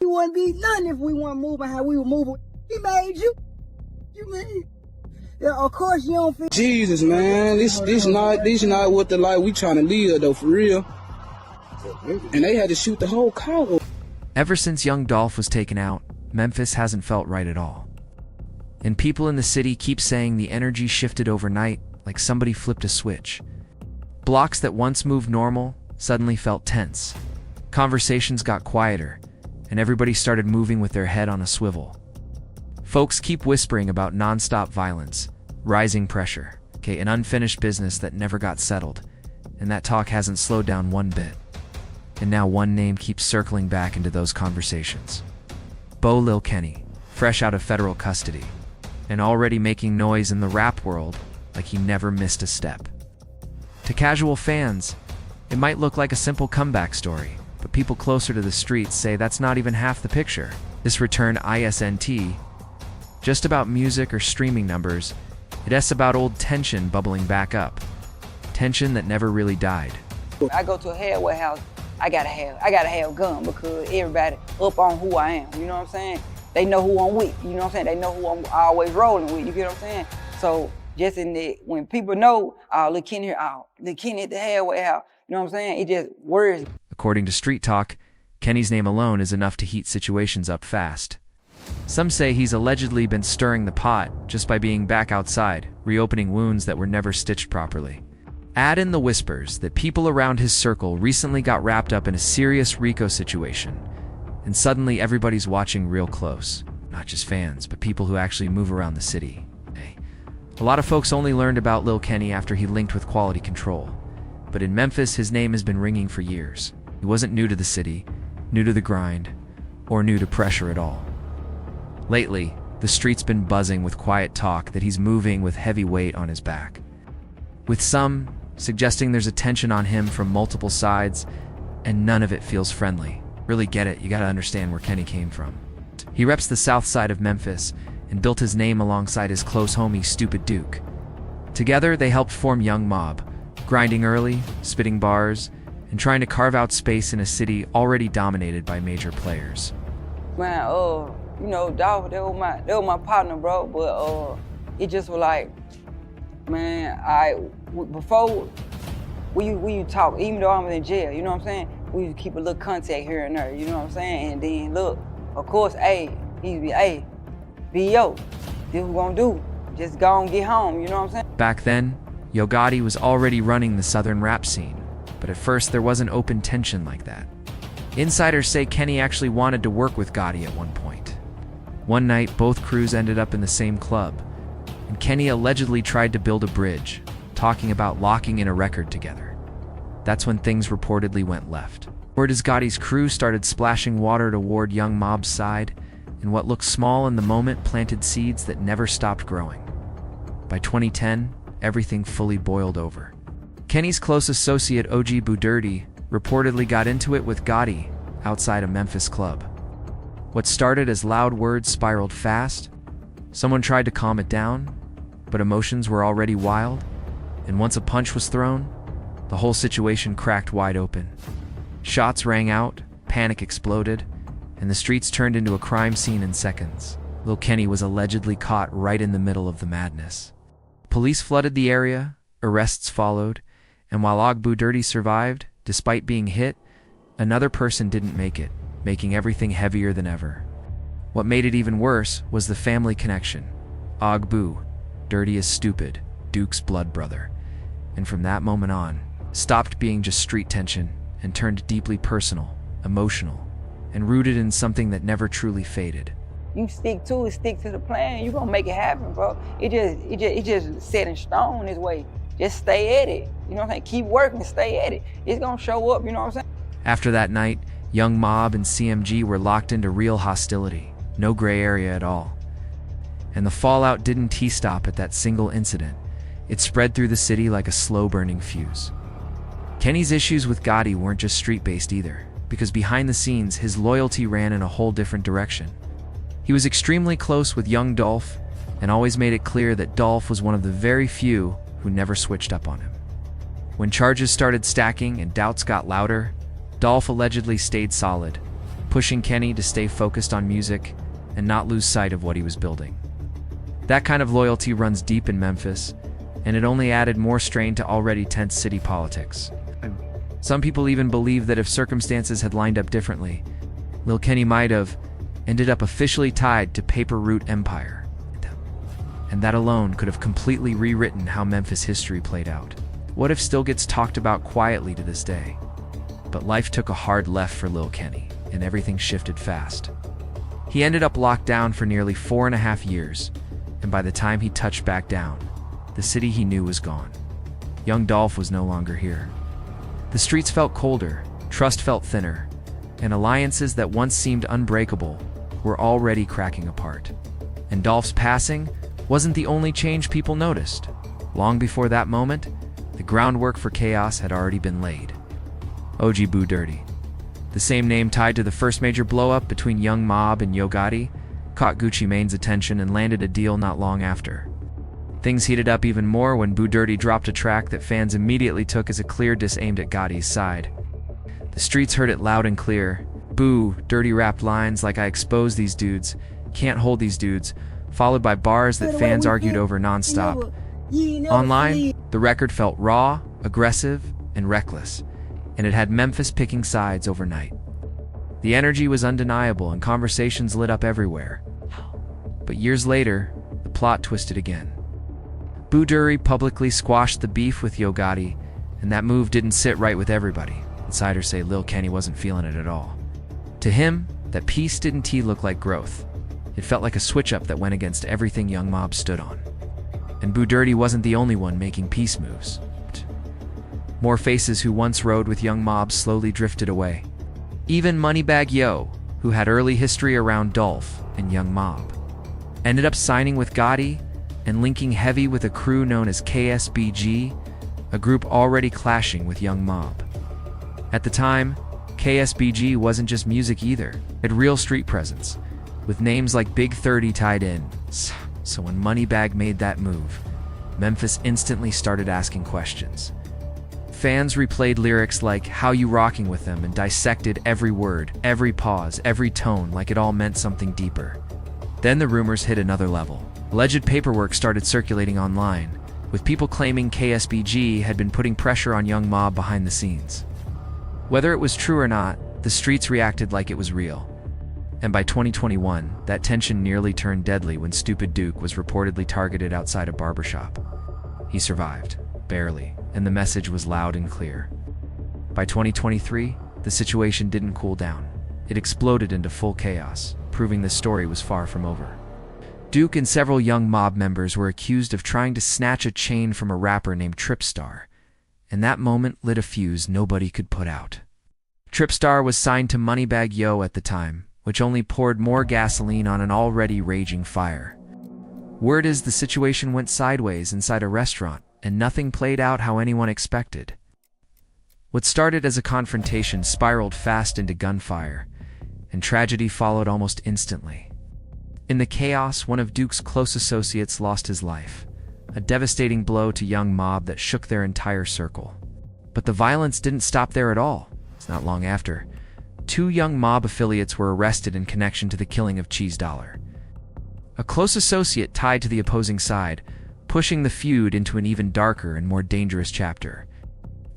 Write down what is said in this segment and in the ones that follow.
You wouldn't be nothing if we weren't moving how we were moving. He made you. You mean? Yeah, of course you don't feel. Jesus, man, this not what the life we trying to live though, for real. And they had to shoot the whole car. Ever since Young Dolph was taken out, Memphis hasn't felt right at all. And people in the city keep saying the energy shifted overnight, like somebody flipped a switch. Blocks that once moved normal suddenly felt tense. Conversations got quieter, and everybody started moving with their head on a swivel. Folks keep whispering about non-stop violence, rising pressure, an unfinished business that never got settled, and that talk hasn't slowed down one bit. And now one name keeps circling back into those conversations. Lil Kenny, fresh out of federal custody, and already making noise in the rap world like he never missed a step. To casual fans, it might look like a simple comeback story, but people closer to the streets say that's not even half the picture. This return isn't just about music or streaming numbers, it's about old tension bubbling back up. Tension that never really died. I go to a hardware house, I gotta have a gun because everybody up on who I am, you know what I'm saying? They know who I'm with, you know what I'm saying? They know who I'm always rolling with, you get what I'm saying? So just in the, when people know, Lil Kenny here, Lil Kenny at the hardware house, you know what I'm saying? It just worries. According to Street Talk, Kenny's name alone is enough to heat situations up fast. Some say he's allegedly been stirring the pot just by being back outside, reopening wounds that were never stitched properly. Add in the whispers that people around his circle recently got wrapped up in a serious RICO situation, and suddenly everybody's watching real close. Not just fans, but people who actually move around the city. A lot of folks only learned about Lil Kenny after he linked with Quality Control, but in Memphis his name has been ringing for years. He wasn't new to the city, new to the grind, or new to pressure at all. Lately, the street's been buzzing with quiet talk that he's moving with heavy weight on his back. With some suggesting there's a tension on him from multiple sides, and none of it feels friendly. Really get it, you gotta understand where Kenny came from. He reps the south side of Memphis and built his name alongside his close homie Stupid Duke. Together, they helped form Young Mob, grinding early, spitting bars, and trying to carve out space in a city already dominated by major players. Man, you know, Dolph, they were my partner, bro, but it just was like, man, before we talk, even though I was in jail, you know what I'm saying? We used to keep a little contact here and there, you know what I'm saying? And then look, of course, he'd be, B.O., this what we gonna do. Just go and get home, you know what I'm saying? Back then, Yo Gotti was already running the southern rap scene, but at first there wasn't open tension like that. Insiders say Kenny actually wanted to work with Gotti at one point. One night, both crews ended up in the same club, and Kenny allegedly tried to build a bridge, talking about locking in a record together. That's when things reportedly went left. Word is Gotti's crew started splashing water toward Young Mob's side, and what looked small in the moment planted seeds that never stopped growing. By 2010, everything fully boiled over. Kenny's close associate OG Dirty reportedly got into it with Gotti outside a Memphis club. What started as loud words spiraled fast. Someone tried to calm it down, but emotions were already wild, and once a punch was thrown, the whole situation cracked wide open. Shots rang out, panic exploded, and the streets turned into a crime scene in seconds. Lil Kenny was allegedly caught right in the middle of the madness. Police flooded the area, arrests followed, and while Og Dirty survived, despite being hit, another person didn't make it, making everything heavier than ever. What made it even worse was the family connection. Og Dirty is Stupid, Duke's blood brother, and from that moment on, stopped being just street tension and turned deeply personal, emotional, and rooted in something that never truly faded. You stick to it, stick to the plan, you're gonna make it happen, bro. It just set in stone this way. Just stay at it, you know what I'm saying? Keep working, stay at it. It's gonna show up, you know what I'm saying? After that night, Young Mob and CMG were locked into real hostility, no gray area at all. And the fallout didn't stop at that single incident. It spread through the city like a slow-burning fuse. Kenny's issues with Gotti weren't just street-based either, because behind the scenes, his loyalty ran in a whole different direction. He was extremely close with Young Dolph, and always made it clear that Dolph was one of the very few who never switched up on him. When charges started stacking and doubts got louder, Dolph allegedly stayed solid, pushing Kenny to stay focused on music and not lose sight of what he was building. That kind of loyalty runs deep in Memphis, and it only added more strain to already tense city politics. Some people even believe that if circumstances had lined up differently, Lil Kenny might have ended up officially tied to Paper Route Empire. And that alone could have completely rewritten how Memphis history played out. What if still gets talked about quietly to this day? But life took a hard left for Lil Kenny, and everything shifted fast. He ended up locked down for nearly 4.5 years, and by the time he touched back down, the city he knew was gone. Young Dolph was no longer here. The streets felt colder, trust felt thinner, and alliances that once seemed unbreakable were already cracking apart. And Dolph's passing wasn't the only change people noticed. Long before that moment, the groundwork for chaos had already been laid. OG Boo Dirty, the same name tied to the first major blow-up between Young Mob and Yo Gotti, caught Gucci Mane's attention and landed a deal not long after. Things heated up even more when Boo Dirty dropped a track that fans immediately took as a clear diss aimed at Gotti's side. The streets heard it loud and clear. Boo Dirty rapped lines like "I expose these dudes, can't hold these dudes," followed by bars that fans argued over non-stop. Online, the record felt raw, aggressive, and reckless, and it had Memphis picking sides overnight. The energy was undeniable and conversations lit up everywhere. But years later, the plot twisted again. Boo Dirty publicly squashed the beef with Yo Gotti, and that move didn't sit right with everybody. Insiders say Lil Kenny wasn't feeling it at all. To him, that peace didn't look like growth. It felt like a switch-up that went against everything Young Mob stood on. And Boo Dirty wasn't the only one making peace moves. More faces who once rode with Young Mob slowly drifted away. Even Moneybagg Yo, who had early history around Dolph and Young Mob, ended up signing with Gotti and linking heavy with a crew known as KSBG, a group already clashing with Young Mob. At the time, KSBG wasn't just music either, it had real street presence, with names like Big 30 tied in. So when Moneybagg made that move, Memphis instantly started asking questions. Fans replayed lyrics like "How you rocking with them" and dissected every word, every pause, every tone like it all meant something deeper. Then the rumors hit another level. Alleged paperwork started circulating online, with people claiming KSBG had been putting pressure on Young Mob behind the scenes. Whether it was true or not, the streets reacted like it was real. And by 2021, that tension nearly turned deadly when Stupid Duke was reportedly targeted outside a barbershop. He survived, barely, and the message was loud and clear. By 2023, the situation didn't cool down. It exploded into full chaos, proving the story was far from over. Duke and several Young Mob members were accused of trying to snatch a chain from a rapper named Tripstar, and that moment lit a fuse nobody could put out. Tripstar was signed to Moneybagg Yo at the time, which only poured more gasoline on an already raging fire. Word is the situation went sideways inside a restaurant, and nothing played out how anyone expected. What started as a confrontation spiraled fast into gunfire, and tragedy followed almost instantly. In the chaos, one of Duke's close associates lost his life, a devastating blow to Young Mob that shook their entire circle. But the violence didn't stop there at all. It's not long after, 2 Young Mob affiliates were arrested in connection to the killing of Cheese Dollar, a close associate tied to the opposing side, pushing the feud into an even darker and more dangerous chapter.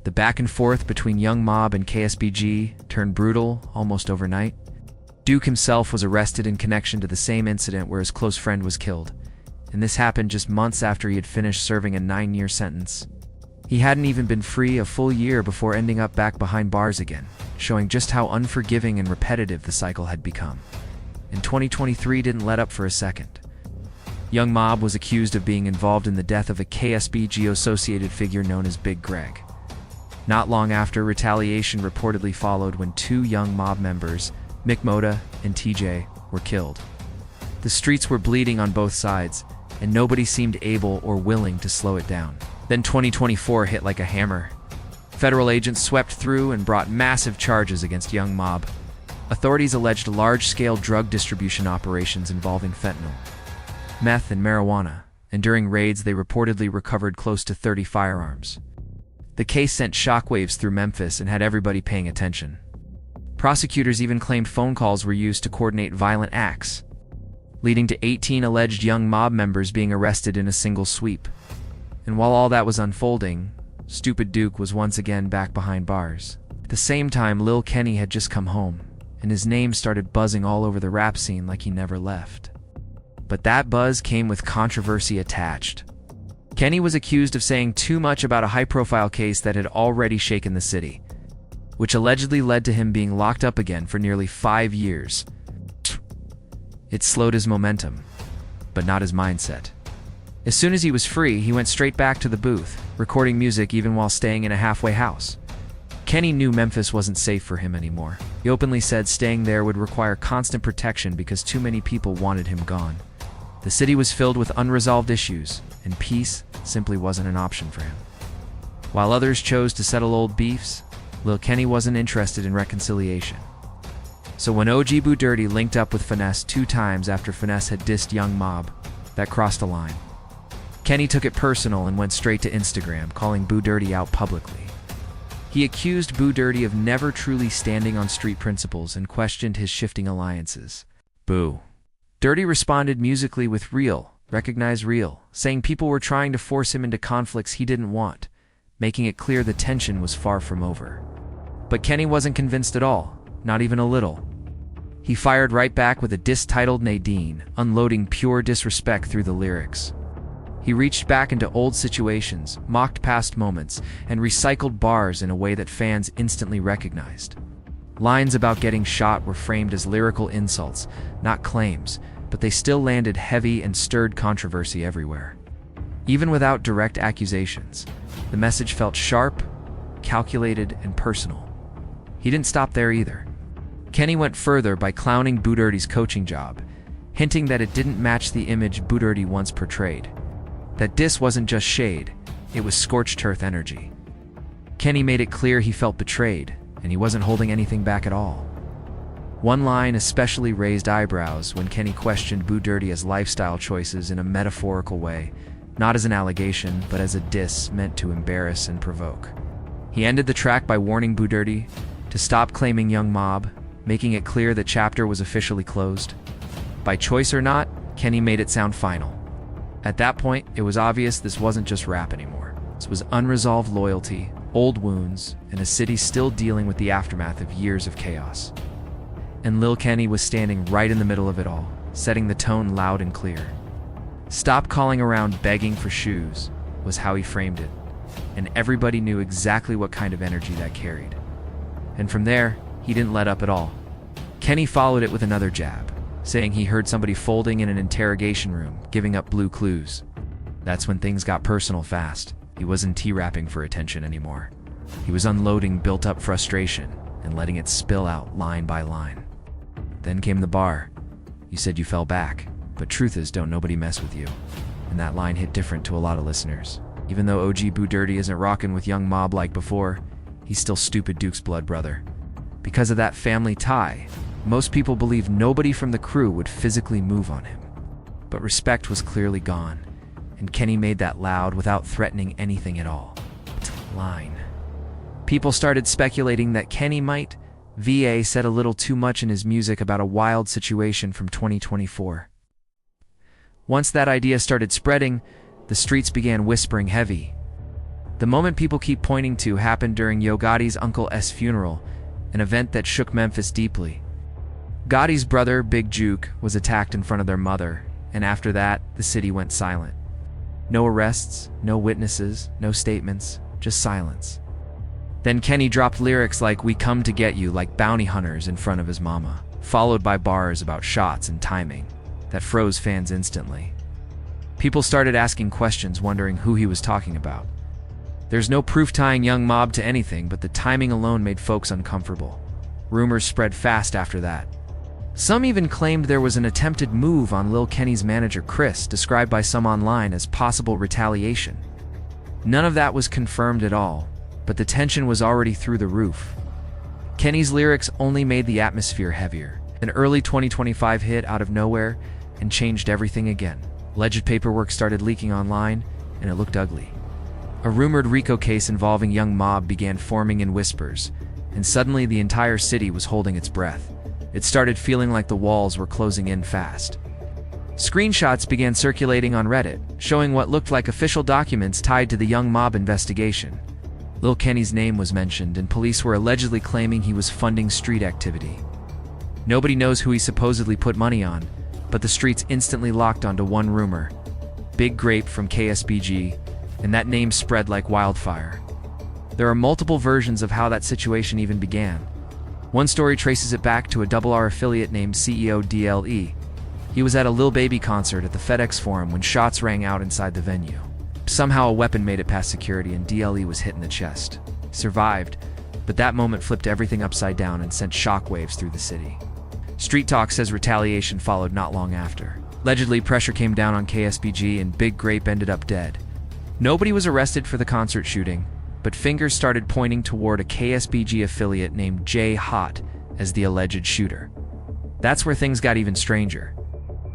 The back and forth between Young Mob and KSBG turned brutal almost overnight. Duke himself was arrested in connection to the same incident where his close friend was killed, and this happened just months after he had finished serving a 9-year sentence. He hadn't even been free a full year before ending up back behind bars again, showing just how unforgiving and repetitive the cycle had become. And 2023 didn't let up for a second. Young Mob was accused of being involved in the death of a KSBG-associated figure known as Big Greg. Not long after, retaliation reportedly followed when 2 Young Mob members, Mick Moda and TJ, were killed. The streets were bleeding on both sides, and nobody seemed able or willing to slow it down. Then 2024 hit like a hammer. Federal agents swept through and brought massive charges against Young Mob. Authorities alleged large-scale drug distribution operations involving fentanyl, meth, and marijuana, and during raids they reportedly recovered close to 30 firearms. The case sent shockwaves through Memphis and had everybody paying attention. Prosecutors even claimed phone calls were used to coordinate violent acts, leading to 18 alleged young mob members being arrested in a single sweep. And while all that was unfolding, Stupid Duke was once again back behind bars. At the same time, Lil Kenny had just come home, and his name started buzzing all over the rap scene like he never left. But that buzz came with controversy attached. Kenny was accused of saying too much about a high-profile case that had already shaken the city, which allegedly led to him being locked up again for nearly 5 years. It slowed his momentum, but not his mindset. As soon as he was free, he went straight back to the booth, recording music even while staying in a halfway house. Kenny knew Memphis wasn't safe for him anymore. He openly said staying there would require constant protection because too many people wanted him gone. The city was filled with unresolved issues, and peace simply wasn't an option for him. While others chose to settle old beefs, Lil Kenny wasn't interested in reconciliation. So when OG Boo Dirty linked up with Finesse 2 times after Finesse had dissed Young Mob, that crossed a line. Kenny took it personal and went straight to Instagram, calling Boo Dirty out publicly. He accused Boo Dirty of never truly standing on street principles and questioned his shifting alliances. Boo Dirty responded musically with Real, recognize Real, saying people were trying to force him into conflicts he didn't want, making it clear the tension was far from over. But Kenny wasn't convinced at all, not even a little. He fired right back with a diss titled Nadine, unloading pure disrespect through the lyrics. He reached back into old situations, mocked past moments, and recycled bars in a way that fans instantly recognized. Lines about getting shot were framed as lyrical insults, not claims, but they still landed heavy and stirred controversy everywhere. Even without direct accusations, the message felt sharp, calculated, and personal. He didn't stop there either. Kenny went further by clowning Boo Dirty's coaching job, hinting that it didn't match the image Boo Dirty once portrayed. That diss wasn't just shade, it was scorched earth energy. Kenny made it clear he felt betrayed, and he wasn't holding anything back at all. One line especially raised eyebrows when Kenny questioned Boo Dirty's lifestyle choices in a metaphorical way, not as an allegation, but as a diss meant to embarrass and provoke. He ended the track by warning Boo Dirty to stop claiming Young Mob, making it clear the chapter was officially closed. By choice or not, Kenny made it sound final. At that point, it was obvious this wasn't just rap anymore. This was unresolved loyalty, old wounds, and a city still dealing with the aftermath of years of chaos. And Lil Kenny was standing right in the middle of it all, setting the tone loud and clear. Stop calling around begging for shoes was how he framed it, and everybody knew exactly what kind of energy that carried. And from there, he didn't let up at all. Kenny followed it with another jab, saying he heard somebody folding in an interrogation room, giving up blue clues. That's when things got personal fast. He wasn't T-rapping for attention anymore. He was unloading built-up frustration and letting it spill out line by line. Then came the bar. You said you fell back, but truth is, don't nobody mess with you. And that line hit different to a lot of listeners. Even though OG Boo Dirty isn't rocking with Young Mob like before, he's still Stupid Duke's blood brother. Because of that family tie, most people believed nobody from the crew would physically move on him. But respect was clearly gone, and Kenny made that loud without threatening anything at all. Line. People started speculating that Kenny might VA said a little too much in his music about a wild situation from 2024. Once that idea started spreading, the streets began whispering heavy. The moment people keep pointing to happened during Yo Gotti's Uncle S funeral, an event that shook Memphis deeply. Gotti's brother, Big Juke, was attacked in front of their mother, and after that, the city went silent. No arrests, no witnesses, no statements, just silence. Then Kenny dropped lyrics like "We come to get you" like bounty hunters in front of his mama, followed by bars about shots and timing that froze fans instantly. People started asking questions, wondering who he was talking about. There's no proof tying Young Mob to anything, but the timing alone made folks uncomfortable. Rumors spread fast after that. Some even claimed there was an attempted move on Lil Kenny's manager Chris, described by some online as possible retaliation. None of that was confirmed at all, but the tension was already through the roof. Kenny's lyrics only made the atmosphere heavier. An early 2025 hit out of nowhere and changed everything again. Alleged paperwork started leaking online, and it looked ugly. A rumored RICO case involving Young Mob began forming in whispers, and suddenly the entire city was holding its breath. It started feeling like the walls were closing in fast. Screenshots began circulating on Reddit, showing what looked like official documents tied to the Young Mob investigation. Lil Kenny's name was mentioned, and police were allegedly claiming he was funding street activity. Nobody knows who he supposedly put money on, but the streets instantly locked onto one rumor: Big Grape from KSBG, and that name spread like wildfire. There are multiple versions of how that situation even began. One story traces it back to a RR affiliate named CEO DLE. He was at a Lil Baby concert at the FedEx Forum when shots rang out inside the venue. Somehow a weapon made it past security and DLE was hit in the chest. He survived, but that moment flipped everything upside down and sent shockwaves through the city. Street Talk says retaliation followed not long after. Allegedly, pressure came down on KSBG and Big Grape ended up dead. Nobody was arrested for the concert shooting, but fingers started pointing toward a KSBG affiliate named J Hot as the alleged shooter. That's where things got even stranger.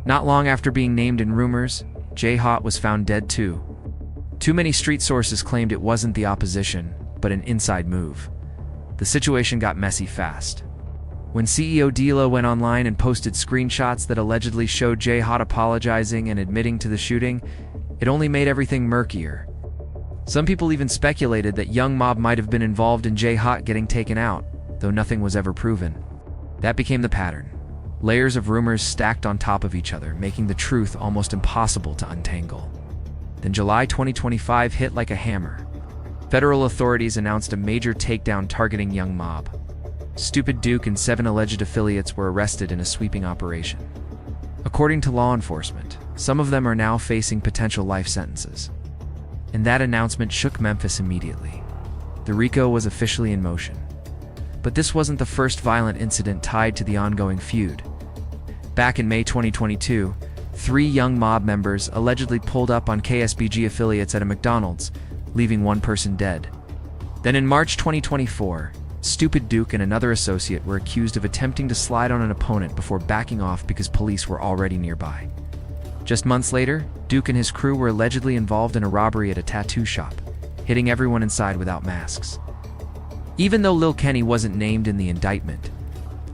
Not long after being named in rumors, J Hot was found dead too. Too many street sources claimed it wasn't the opposition, but an inside move. The situation got messy fast. When CEO Dila went online and posted screenshots that allegedly showed J Hot apologizing and admitting to the shooting, it only made everything murkier. Some people even speculated that Young Mob might have been involved in J Hot getting taken out, though nothing was ever proven. That became the pattern. Layers of rumors stacked on top of each other, making the truth almost impossible to untangle. Then July 2025 hit like a hammer. Federal authorities announced a major takedown targeting Young Mob. Stupid Duke and 7 alleged affiliates were arrested in a sweeping operation. According to law enforcement, some of them are now facing potential life sentences. And that announcement shook Memphis immediately. The RICO was officially in motion. But this wasn't the first violent incident tied to the ongoing feud. Back in May 2022, 3 Young Mob members allegedly pulled up on KSBG affiliates at a McDonald's, leaving one person dead. Then in March 2024, Stupid Duke and another associate were accused of attempting to slide on an opponent before backing off because police were already nearby. Just months later, Duke and his crew were allegedly involved in a robbery at a tattoo shop, hitting everyone inside without masks. Even though Lil Kenny wasn't named in the indictment,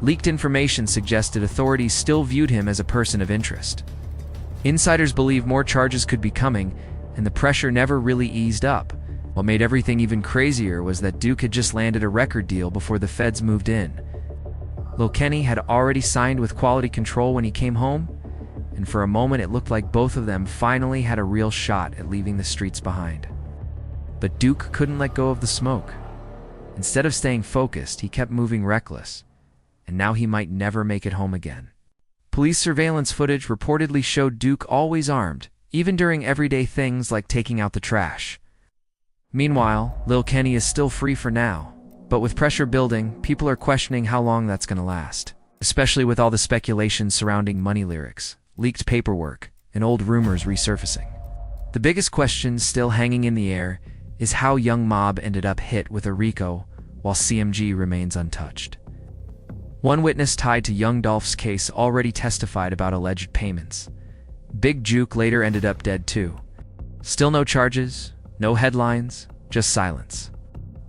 leaked information suggested authorities still viewed him as a person of interest. Insiders believe more charges could be coming, and the pressure never really eased up. What made everything even crazier was that Duke had just landed a record deal before the feds moved in. Lil Kenny had already signed with Quality Control when he came home, and for a moment it looked like both of them finally had a real shot at leaving the streets behind. But Duke couldn't let go of the smoke. Instead of staying focused, he kept moving reckless, and now he might never make it home again. Police surveillance footage reportedly showed Duke always armed, even during everyday things like taking out the trash. Meanwhile, Lil Kenny is still free for now, but with pressure building, people are questioning how long that's gonna last, especially with all the speculation surrounding money lyrics, leaked paperwork, and old rumors resurfacing. The biggest question still hanging in the air is how Young Mob ended up hit with a RICO while CMG remains untouched. One witness tied to Young Dolph's case already testified about alleged payments. Big Juke later ended up dead too. Still no charges, no headlines, just silence.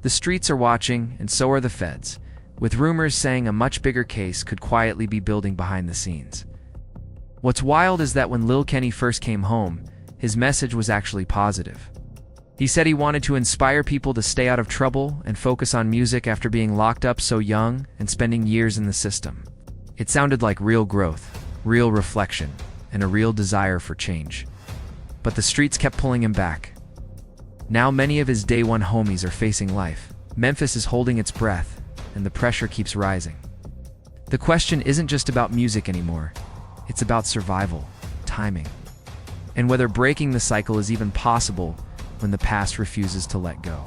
The streets are watching, and so are the feds, with rumors saying a much bigger case could quietly be building behind the scenes. What's wild is that when Lil Kenny first came home, his message was actually positive. He said he wanted to inspire people to stay out of trouble and focus on music after being locked up so young and spending years in the system. It sounded like real growth, real reflection, and a real desire for change. But the streets kept pulling him back. Now many of his day one homies are facing life. Memphis is holding its breath, and the pressure keeps rising. The question isn't just about music anymore. It's about survival, timing, and whether breaking the cycle is even possible when the past refuses to let go.